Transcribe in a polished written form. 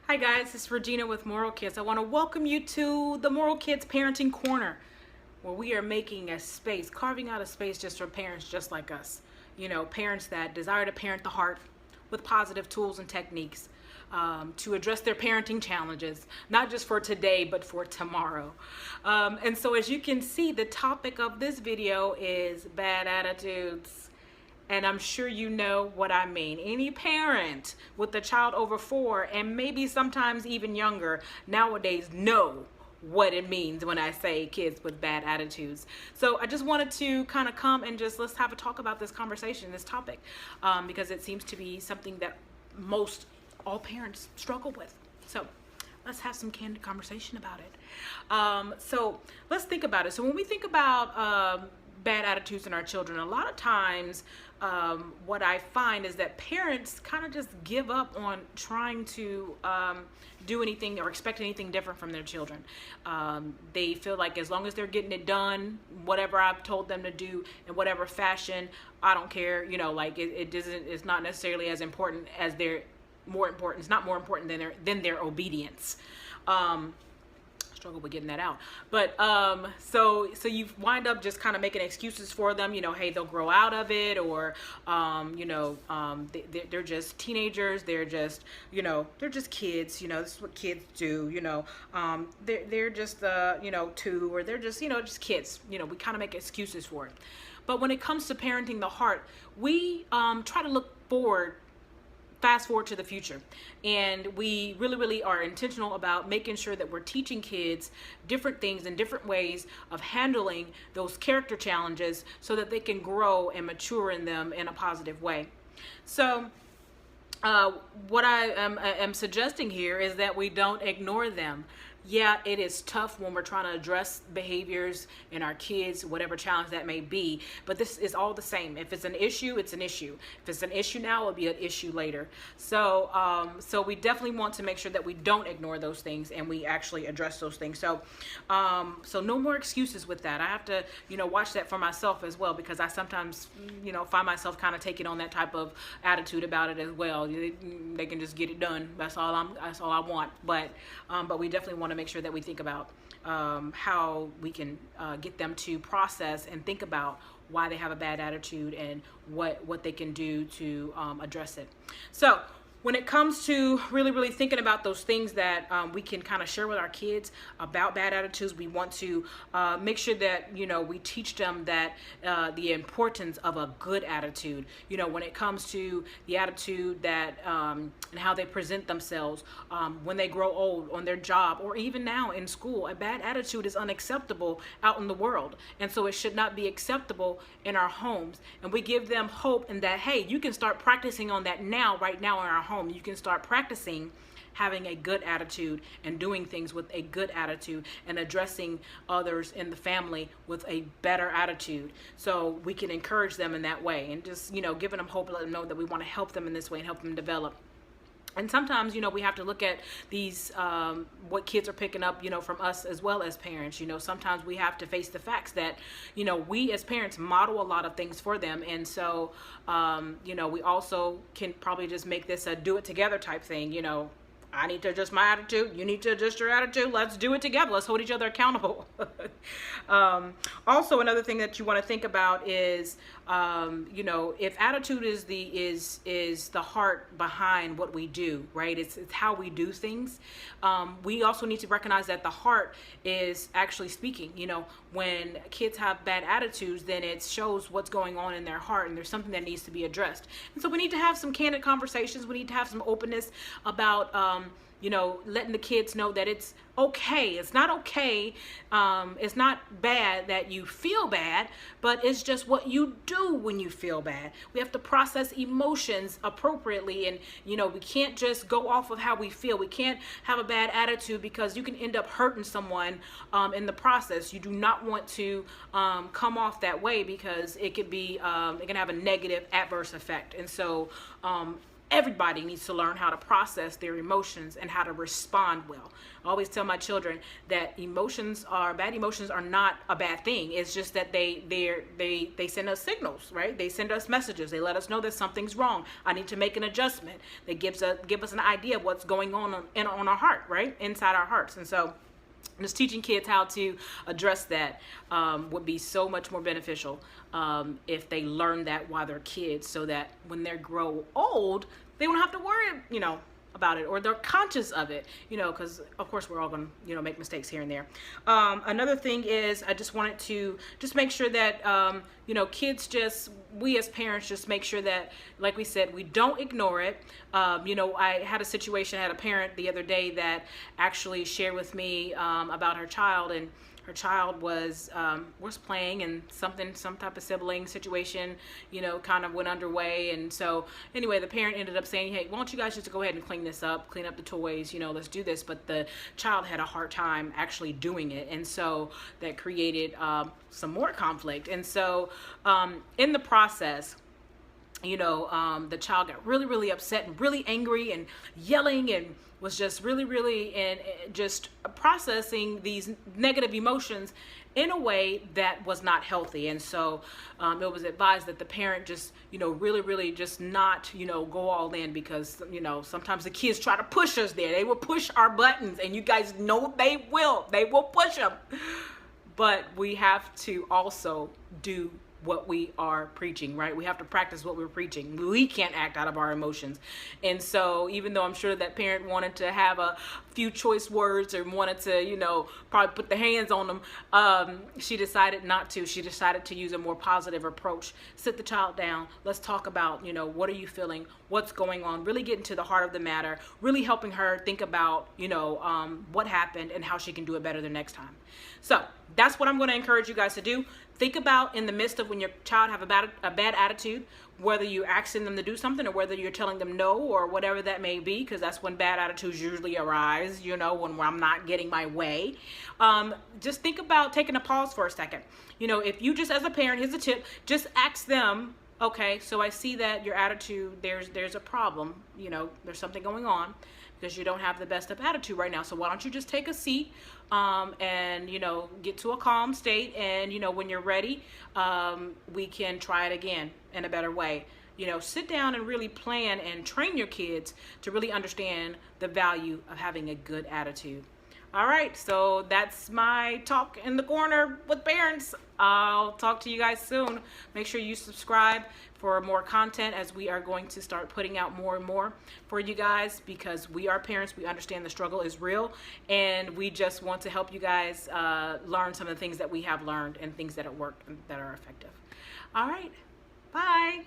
Hi guys, it's Regina with Moral Kids. I want to welcome you to the Moral Kids Parenting Corner, where we are making a space, carving out a space just for parents just like us. You know, parents that desire to parent the heart with positive tools and techniques to address their parenting challenges, not just for today, but for tomorrow. And so as you can see, the topic of this video is bad attitudes. And I'm sure you know what I mean. Any parent with a child over 4 and maybe sometimes even younger nowadays know what it means when I say kids with bad attitudes. So I just wanted to kind of come and just let's have a talk about this conversation, this topic, because it seems to be something that all parents struggle with. So let's have some candid conversation about it. So let's think about it. So when we think about bad attitudes in our children, a lot of times what I find is that parents kind of just give up on trying to do anything or expect anything different from their children. They feel like as long as they're getting it done, whatever I've told them to do in whatever fashion, I don't care. You know, like it's not necessarily as important as it's not more important than their obedience. Struggle with getting that out, but so you wind up just kind of making excuses for them. You know, hey, they'll grow out of it, or they're just teenagers. They're just kids. You know, this is what kids do. You know, they're just 2, or they're just kids. You know, we kind of make excuses for it. But when it comes to parenting the heart, we try to look fast forward to the future, and we really are intentional about making sure that we're teaching kids different things and different ways of handling those character challenges so that they can grow and mature in them in a positive way. So what I am suggesting here is that we don't ignore them. Yeah, it is tough when we're trying to address behaviors in our kids, whatever challenge that may be, but this is all the same. If it's an issue, it's an issue. If it's an issue now, it'll be an issue later. So so we definitely want to make sure that we don't ignore those things and we actually address those things. So so no more excuses with that. I have to, watch that for myself as well, because I sometimes, find myself kind of taking on that type of attitude about it as well. They can just get it done. That's all I want. But we definitely want to make sure that we think about how we can get them to process and think about why they have a bad attitude and what they can do to address it. So when it comes to really thinking about those things that we can kind of share with our kids about bad attitudes, we want to make sure that we teach them that the importance of a good attitude. When it comes to the attitude that and how they present themselves when they grow old, on their job, or even now in school. A bad attitude is unacceptable out in the world, and so it should not be acceptable in our homes. And we give them hope in that, hey, you can start practicing on that right now in our home. You can start practicing having a good attitude and doing things with a good attitude and addressing others in the family with a better attitude. So we can encourage them in that way, and just giving them hope, let them know that we want to help them in this way and help them develop. And sometimes, we have to look at these, what kids are picking up, from us as well as parents. Sometimes we have to face the facts that, we as parents model a lot of things for them. And so, we also can probably just make this a do it together type thing. I need to adjust my attitude. You need to adjust your attitude. Let's do it together. Let's hold each other accountable. Also, another thing that you want to think about is, if attitude is the heart behind what we do, right? It's how we do things. We also need to recognize that the heart is actually speaking. When kids have bad attitudes, then it shows what's going on in their heart, and there's something that needs to be addressed. And so we need to have some candid conversations. We need to have some openness about letting the kids know that it's okay. It's not okay. It's not bad that you feel bad, but it's just what you do when you feel bad. We have to process emotions appropriately, and we can't just go off of how we feel. We can't have a bad attitude, because you can end up hurting someone in the process. You do not want to come off that way, because it could be it can have a negative adverse effect. And so Everybody needs to learn how to process their emotions and how to respond well. I always tell my children that bad emotions are not a bad thing. It's just that they send us signals, right? They send us messages. They let us know that something's wrong. I need to make an adjustment. They give us an idea of what's going on our heart, right? Inside our hearts. And so just teaching kids how to address that would be so much more beneficial if they learn that while they're kids, so that when they grow old, they won't have to worry, about it, or they're conscious of it, because of course we're all going to, make mistakes here and there. Another thing is, I just wanted to just make sure that, we as parents just make sure that, like we said, we don't ignore it. I had a parent the other day that actually shared with me about her child, and her child was playing, and some type of sibling situation, kind of went underway. And so anyway, the parent ended up saying, hey, why don't you guys just go ahead and clean up the toys, let's do this. But the child had a hard time actually doing it. And so that created some more conflict. And so in the process, the child got really, really upset and really angry and yelling, and was just really, really and just processing these negative emotions in a way that was not healthy. And so it was advised that the parent just, really, really just not, go all in, because, sometimes the kids try to push us there. They will push our buttons, and you guys know they will push them. But we have to also do what we are preaching, right? We have to practice what we're preaching. We can't act out of our emotions. And so even though I'm sure that parent wanted to have a few choice words, or wanted to, probably put the hands on them, she decided not to. She decided to use a more positive approach. Sit the child down. Let's talk about, what are you feeling? What's going on? Really getting to the heart of the matter, really helping her think about, what happened and how she can do it better the next time. So that's what I'm going to encourage you guys to do. Think about, in the midst of when your child have a bad attitude, whether you're asking them to do something, or whether you're telling them no, or whatever that may be, because that's when bad attitudes usually arise, when I'm not getting my way. Just think about taking a pause for a second. If you just, as a parent, here's a tip, just ask them, okay, so I see that your attitude, there's a problem, there's something going on, because you don't have the best of attitude right now. So why don't you just take a seat and, get to a calm state. And, when you're ready, we can try it again in a better way. Sit down and really plan and train your kids to really understand the value of having a good attitude. All right, so that's my talk in the corner with parents. I'll talk to you guys soon. Make sure you subscribe for more content, as we are going to start putting out more and more for you guys, because we are parents. We understand the struggle is real, and we just want to help you guys learn some of the things that we have learned, and things that have worked and that are effective. All right, bye.